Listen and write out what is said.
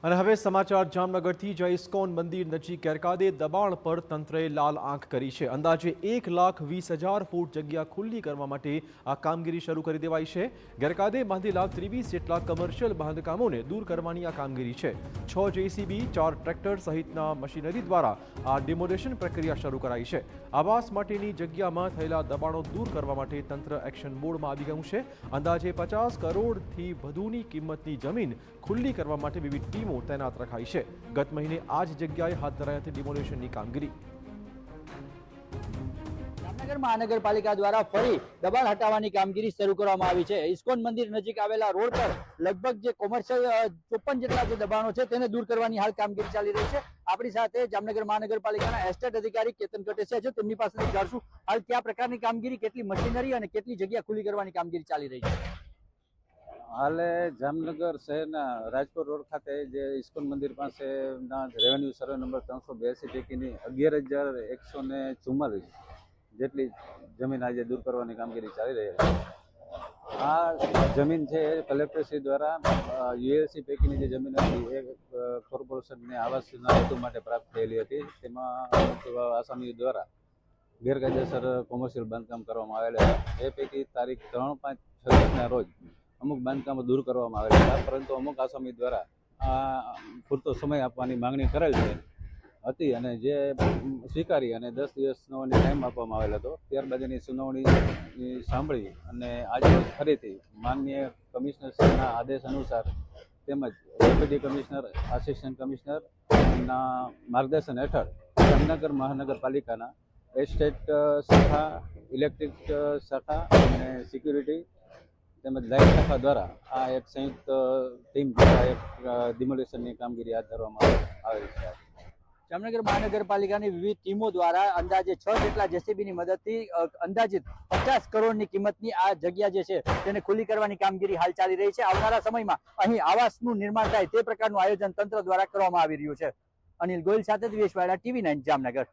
અને હવે સમાચાર જામનગરથી જય ઇસ્કોન મંદિર નજીક ગેરકાયદે દબાણ પર તંત્રએ લાલ આંખ કરી છે। અંદાજે 1,20,000 ફૂટ જગ્યા ખુલ્લી કરવા માટે આ કામગીરી શરૂ કરી દેવાઈ છે। ગેરકાયદે બાંધેલા 23 જેટલા કમર્શિયલ બાંધકામોને દૂર કરવાની આ કામગીરી છે। 6 જેસીબી 4 ટ્રેક્ટર સહિતના મશીનરી દ્વારા આ ડિમોલેશન પ્રક્રિયા શરૂ કરાઈ છે। આવાસ માટેની જગ્યામાં થયેલા દબાણો દૂર કરવા માટે તંત્ર એક્શન મોડમાં આવી ગયું છે। અંદાજે 50 કરોડથી વધુની કિંમતની જમીન ખુલ્લી કરવા માટે વિવિધ ટીમો तैनात रखाई है। गत महीने आज जग्याए हाथ धराई थी डिमोलेशन की कामगीरी। जामनगर महानगरपालिका द्वारा फरी दबाण हटावવાની કામગીરી શરૂ કરવામાં આવી છે। ઇસ્કોન મંદિર નજીક આવેલા રોડ પર લગભગ જે કોમર્શિયલ 54 જેટલા જે દબાણો છે તેને દૂર કરવાની હાલ કામગીરી ચાલી રહી છે। આપણી સાથે જામનગર મહાનગરપાલિકાના એસ્ટેટ અધિકારી કેતન કટેસિયા છે, તેમની પાસેથી જાણશું હાલ કયા પ્રકારની કામગીરી, કેટલી મશીનરી અને કેટલી જગ્યા ખુલ્લી કરવાની કામગીરી ચાલી રહી છે। હાલે જામનગર શહેરના રાજકોટ રોડ ખાતે જે ઇસ્કોન મંદિર પાસેના રેવન્યુ સર્વે નંબર 382 પૈકીની 11,144 જેટલી જમીન આજે દૂર કરવાની કામગીરી ચાલી રહી છે। આ જમીન છે એ કલેક્ટરશ્રી દ્વારા યુએસસી પૈકીની જે જમીન હતી એ કોર્પોરેશનને આવાસના હેતુ માટે પ્રાપ્ત થયેલી હતી। તેમાં આસામીઓ દ્વારા ગેરકાયદેસર કોમર્શિયલ બાંધકામ કરવામાં આવેલા હતા। એ પૈકી તારીખ 3/5/26ના રોજ અમુક બાંધકામો દૂર કરવામાં આવેલા હતા, પરંતુ અમુક આસામી દ્વારા આ પૂરતો સમય આપવાની માંગણી કરેલ હતી અને જે સ્વીકારી અને 10 દિવસનો ટાઈમ આપવામાં આવેલ હતો। ત્યારબાદ એની સુનાવણી સાંભળી અને આજે ફરીથી માનનીય કમિશનરશ્રીના આદેશ અનુસાર તેમજ ડેપ્યુટી કમિશનર, આસિસ્ટન્ટ કમિશનરના માર્ગદર્શન હેઠળ જામનગર મહાનગરપાલિકાના એસ્ટેટ શાખા, ઇલેક્ટ્રિક શાખા અને સિક્યુરિટી તેમજ લાઇટ શાખા દ્વારા આ એક સંયુક્ત ટીમ દ્વારા એક ડિમોલેશનની કામગીરી હાથ ધરવામાં આવેલ છે। જામનગર મહાનગરપાલિકાની વિવિધ ટીમો દ્વારા અંદાજે 6 જેટલા જેસીબીની મદદથી અંદાજિત 50 કરોડની કિંમતની આ જગ્યા જે છે તેને ખુલ્લી કરવાની કામગીરી હાલ ચાલી રહી છે। આવનારા સમયમાં અહીં આવાસનું નિર્માણ થાય તે પ્રકારનું આયોજન તંત્ર દ્વારા કરવામાં આવી રહ્યું છે। અનિલ ગોયલ સાથે દિવેશ વાડા, TV9 જામનગર।